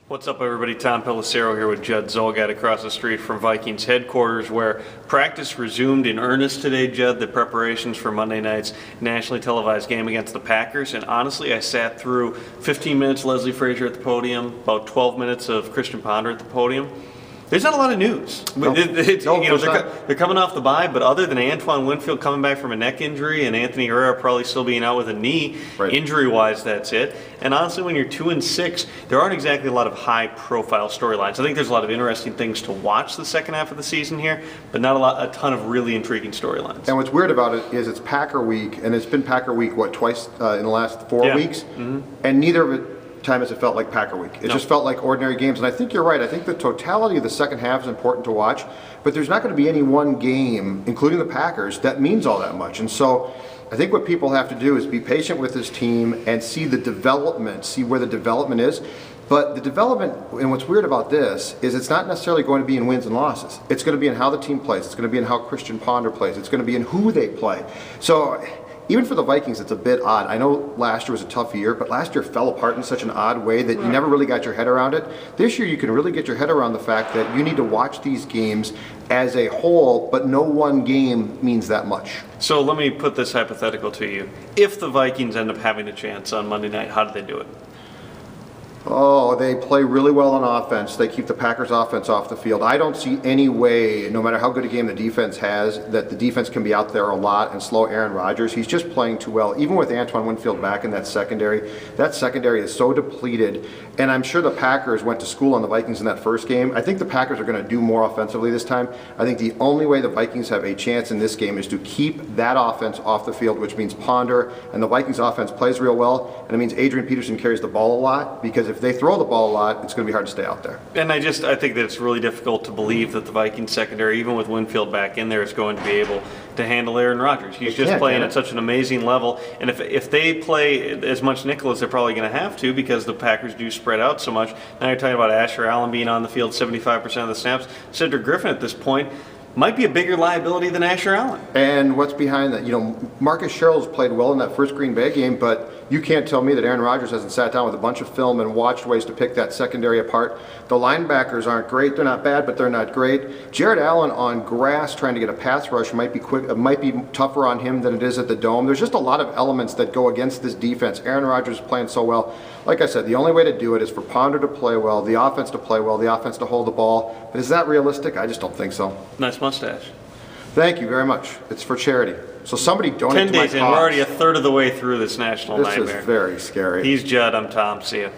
What's up, everybody? Tom Pelissero here with Judd Zulgad across the street from Vikings headquarters, where practice resumed in earnest today, Judd, the preparations for Monday night's nationally televised game against the Packers. And honestly, I sat through 15 minutes Leslie Frazier at the podium, about 12 minutes of Christian Ponder at the podium. There's not a lot of news. They're coming off the bye, but other than Antoine Winfield coming back from a neck injury and Anthony Herrera probably still being out with a knee, injury-wise, that's it. And honestly, when you're 2-6, there aren't exactly a lot of high-profile storylines. I think there's a lot of interesting things to watch the second half of the season here, but not a ton of really intriguing storylines. And what's weird about it is it's Packer week, and it's been Packer week, twice in the last 4 weeks? Mm-hmm. And neither of it time as it felt like Packer week. It just felt like ordinary games. And I think you're right. I think the totality of the second half is important to watch, but there's not going to be any one game, including the Packers, that means all that much. And so I think what people have to do is be patient with this team and see the development, see where the development is. But the development, and what's weird about this, is it's not necessarily going to be in wins and losses. It's going to be in how the team plays. It's going to be in how Christian Ponder plays. It's going to be in who they play. So even for the Vikings, it's a bit odd. I know last year was a tough year, but last year fell apart in such an odd way that you never really got your head around it. This year, you can really get your head around the fact that you need to watch these games as a whole, but no one game means that much. So let me put this hypothetical to you. If the Vikings end up having a chance on Monday night, how do they do it? Oh, they play really well on offense. They keep the Packers' offense off the field. I don't see any way, no matter how good a game the defense has, that the defense can be out there a lot and slow Aaron Rodgers. He's just playing too well. Even with Antoine Winfield back in that secondary is so depleted. And I'm sure the Packers went to school on the Vikings in that first game. I think the Packers are going to do more offensively this time. I think the only way the Vikings have a chance in this game is to keep that offense off the field, which means Ponder, and the Vikings offense plays real well, and it means Adrian Peterson carries the ball a lot, because if they throw the ball a lot, it's going to be hard to stay out there. And I think that it's really difficult to believe that the Vikings secondary, even with Winfield back in there, is going to be able to handle Aaron Rodgers. He's just playing at such an amazing level. And if they play as much nickel as they're probably going to have to, because the Packers do spread out so much. Now you're talking about Asher Allen being on the field 75% of the snaps. Cedric Griffin at this point might be a bigger liability than Asher Allen. And what's behind that? Marcus Sherrill's played well in that first Green Bay game, but you can't tell me that Aaron Rodgers hasn't sat down with a bunch of film and watched ways to pick that secondary apart. The linebackers aren't great. They're not bad, but they're not great. Jared Allen on grass trying to get a pass rush might be quick. It might be tougher on him than it is at the Dome. There's just a lot of elements that go against this defense. Aaron Rodgers is playing so well. Like I said, the only way to do it is for Ponder to play well, the offense to play well, the offense to hold the ball. But is that realistic? I just don't think so. Nice mustache. Thank you very much. It's for charity. So somebody donate 10 days to my in, cause. we're already a third of the way through this national nightmare. This is very scary. He's Judd, I'm Tom. See ya.